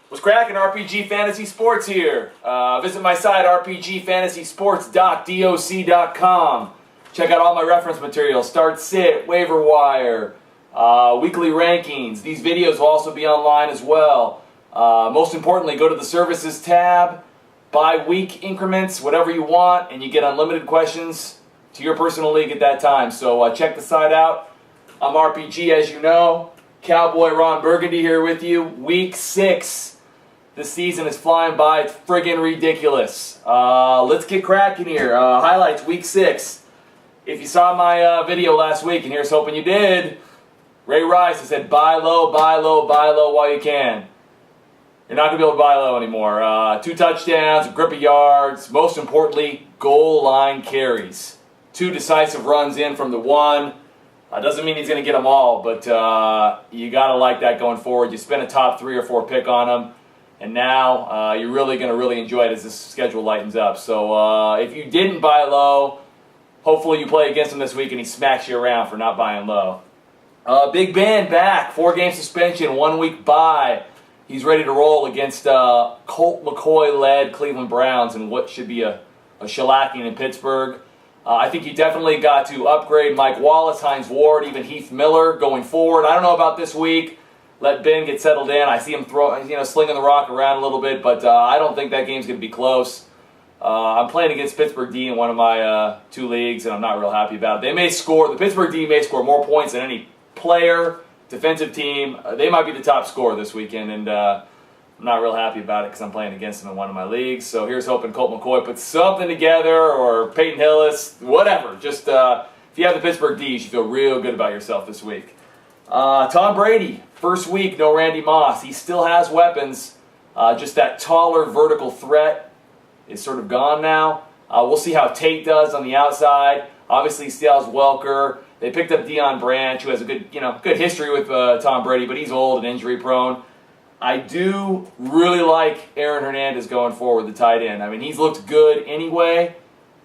What's cracking? RPG Fantasy Sports here. Visit my site, rpgfantasysports.doc.com. Check out all my reference material, start sit, waiver wire, weekly rankings. These videos will also be online as well. Most importantly, go to the services tab, buy week increments, whatever you want, and you get unlimited questions to your personal league at that time. So check the site out. I'm RPG, as you know. Cowboy Ron Burgundy here with you. Week 6. This season is flying by. It's friggin' ridiculous. Let's get cracking here. Highlights, Week 6. If you saw my video last week, and here's hoping you did, Ray Rice has said buy low, buy low, buy low while you can. You're not going to be able to buy low anymore. 2 touchdowns, a grip of yards, most importantly, goal line carries. 2 decisive runs in from the 1. Doesn't mean he's going to get them all, but you got to like that going forward. You spend a top 3 or 4 pick on him, and now you're really going to really enjoy it as this schedule lightens up. So if you didn't buy low, hopefully you play against him this week and he smacks you around for not buying low. Big Ben back, 4-game suspension, 1 week bye. He's ready to roll against Colt McCoy-led Cleveland Browns in what should be a shellacking in Pittsburgh. I think you definitely got to upgrade Mike Wallace, Hines Ward, even Heath Miller going forward. I don't know about this week. Let Ben get settled in. I see him slinging the rock around a little bit, but I don't think that game's going to be close. I'm playing against Pittsburgh D in one of my 2 leagues, and I'm not real happy about it. They may score. The Pittsburgh D may score more points than any player, defensive team. They might be the top scorer this weekend, and I'm not real happy about it because I'm playing against them in one of my leagues. So here's hoping Colt McCoy puts something together, or Peyton Hillis, whatever. Just if you have the Pittsburgh D, you should feel real good about yourself this week. Tom Brady, first week, no Randy Moss. He still has weapons. Just that taller vertical threat is sort of gone now. We'll see how Tate does on the outside. Obviously, Stiles Welker. They picked up Deion Branch, who has a good history with Tom Brady, but he's old and injury prone. I do really like Aaron Hernandez going forward, the tight end. I mean, he's looked good anyway,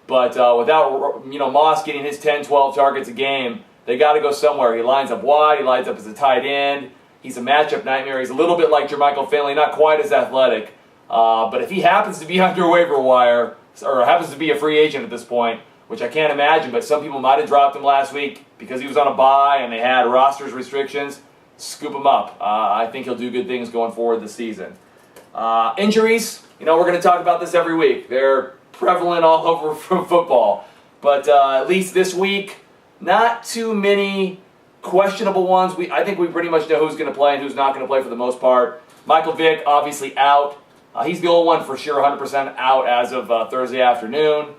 but without Moss getting his 10, 12 targets a game, they got to go somewhere. He lines up wide. He lines up as a tight end. He's a matchup nightmare. He's a little bit like Jermichael Finley, not quite as athletic. But if he happens to be on your waiver wire, or happens to be a free agent at this point, which I can't imagine, but some people might have dropped him last week because he was on a bye and they had rosters restrictions, scoop him up. I think he'll do good things going forward this season. Injuries, we're going to talk about this every week. They're prevalent all over football. But at least this week, not too many questionable ones. I think we pretty much know who's going to play and who's not going to play for the most part. Michael Vick, obviously out. He's the only one for sure 100% out as of Thursday afternoon.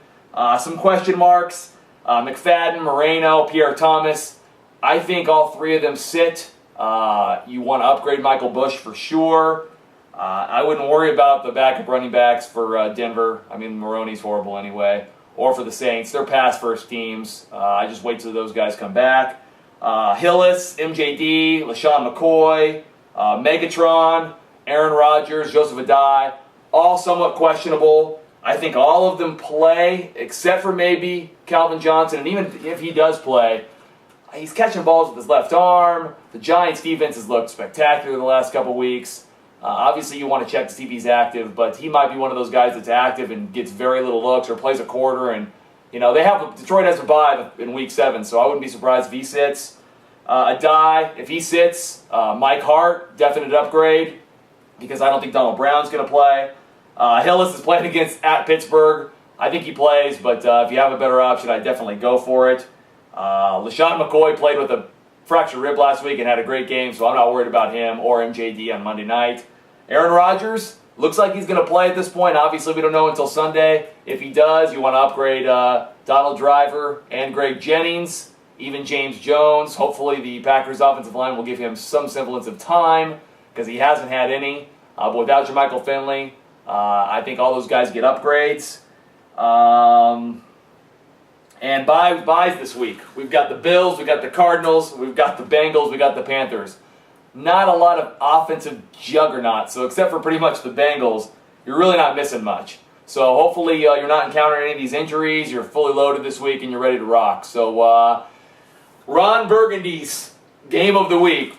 Some question marks. McFadden, Moreno, Pierre Thomas. I think all 3 of them sit. You want to upgrade Michael Bush for sure. I wouldn't worry about the backup running backs for Denver. I mean, Maroney's horrible anyway. Or for the Saints. They're pass-first teams. I just wait till those guys come back. Hillis, MJD, LaShawn McCoy, Megatron, Aaron Rodgers, Joseph Adai, all somewhat questionable. I think all of them play, except for maybe Calvin Johnson. And even if he does play, he's catching balls with his left arm. The Giants' defense has looked spectacular the last couple weeks. Obviously, you want to check to see if he's active, but he might be one of those guys that's active and gets very little looks or plays a quarter. And Detroit has a bye in Week 7, so I wouldn't be surprised if he sits. Adai, if he sits, Mike Hart, definite upgrade because I don't think Donald Brown's going to play. Hillis is playing at Pittsburgh. I think he plays, but if you have a better option, I'd definitely go for it. LaShawn McCoy played with a fractured rib last week and had a great game, so I'm not worried about him or MJD on Monday night. Aaron Rodgers, looks like he's going to play at this point. Obviously, we don't know until Sunday. If he does, you want to upgrade Donald Driver and Greg Jennings, even James Jones. Hopefully, the Packers' offensive line will give him some semblance of time because he hasn't had any. But without Jermichael Finley, I think all those guys get upgrades. And buys this week. We've got the Bills, we've got the Cardinals, we've got the Bengals, we've got the Panthers. Not a lot of offensive juggernauts, so except for pretty much the Bengals, you're really not missing much. So hopefully you're not encountering any of these injuries, you're fully loaded this week, and you're ready to rock. So Ron Burgundy's Game of the Week.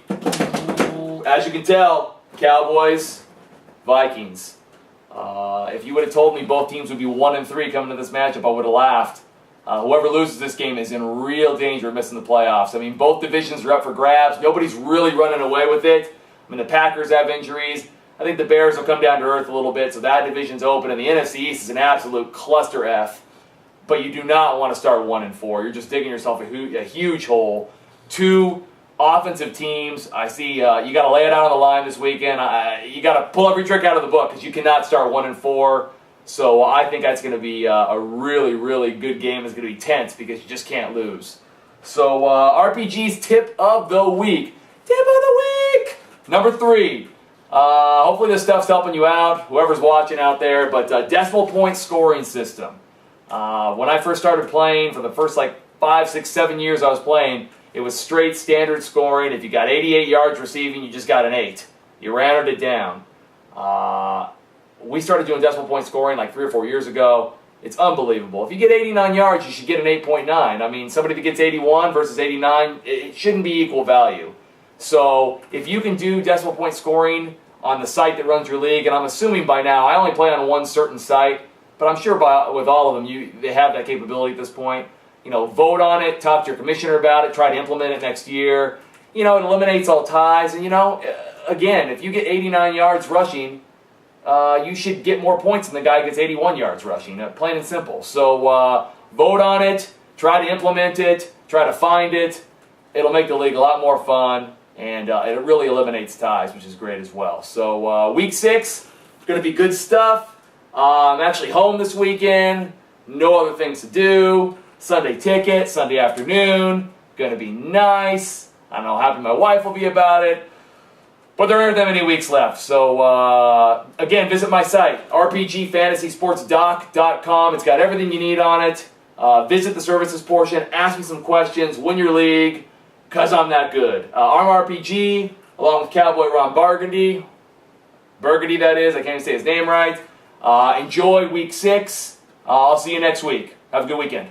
As you can tell, Cowboys, Vikings. If you would have told me both teams would be 1-3 coming to this matchup, I would have laughed. Whoever loses this game is in real danger of missing the playoffs. I mean, both divisions are up for grabs. Nobody's really running away with it. I mean, the Packers have injuries. I think the Bears will come down to earth a little bit, so that division's open, and the NFC East is an absolute cluster F. But you do not want to start 1-4. You're just digging yourself a huge hole. Two offensive teams. I see you got to lay it out on the line this weekend. You got to pull every trick out of the book because you cannot start 1-4. So I think that's going to be a really, really good game. It's going to be tense because you just can't lose. So RPG's tip of the week. Tip of the week! Number 3. Hopefully this stuff's helping you out, whoever's watching out there. But decimal point scoring system. When I first started playing, for the first 5, 6, 7 years I was playing, it was straight standard scoring. If you got 88 yards receiving, you just got an 8. You rounded it down. We started doing decimal point scoring 3 or 4 years ago. It's unbelievable. If you get 89 yards, you should get an 8.9. I mean, somebody that gets 81 versus 89, it shouldn't be equal value. So if you can do decimal point scoring on the site that runs your league, and I'm assuming by now, I only play on one certain site, but I'm sure with all of them, they have that capability at this point. Vote on it, talk to your commissioner about it, try to implement it next year. It eliminates all ties. And, again, if you get 89 yards rushing, you should get more points than the guy who gets 81 yards rushing, plain and simple. So vote on it, try to implement it, try to find it. It'll make the league a lot more fun, and it really eliminates ties, which is great as well. So week 6, going to be good stuff. I'm actually home this weekend, no other things to do. Sunday ticket, Sunday afternoon, going to be nice. I don't know how happy my wife will be about it. But there aren't that many weeks left. So, again, visit my site, rpgfantasysportsdoc.com. It's got everything you need on it. Visit the services portion, ask me some questions, win your league, because I'm that good. I'm RPG, along with Cowboy Ron Burgundy. Burgundy, that is. I can't even say his name right. Enjoy week 6. I'll see you next week. Have a good weekend.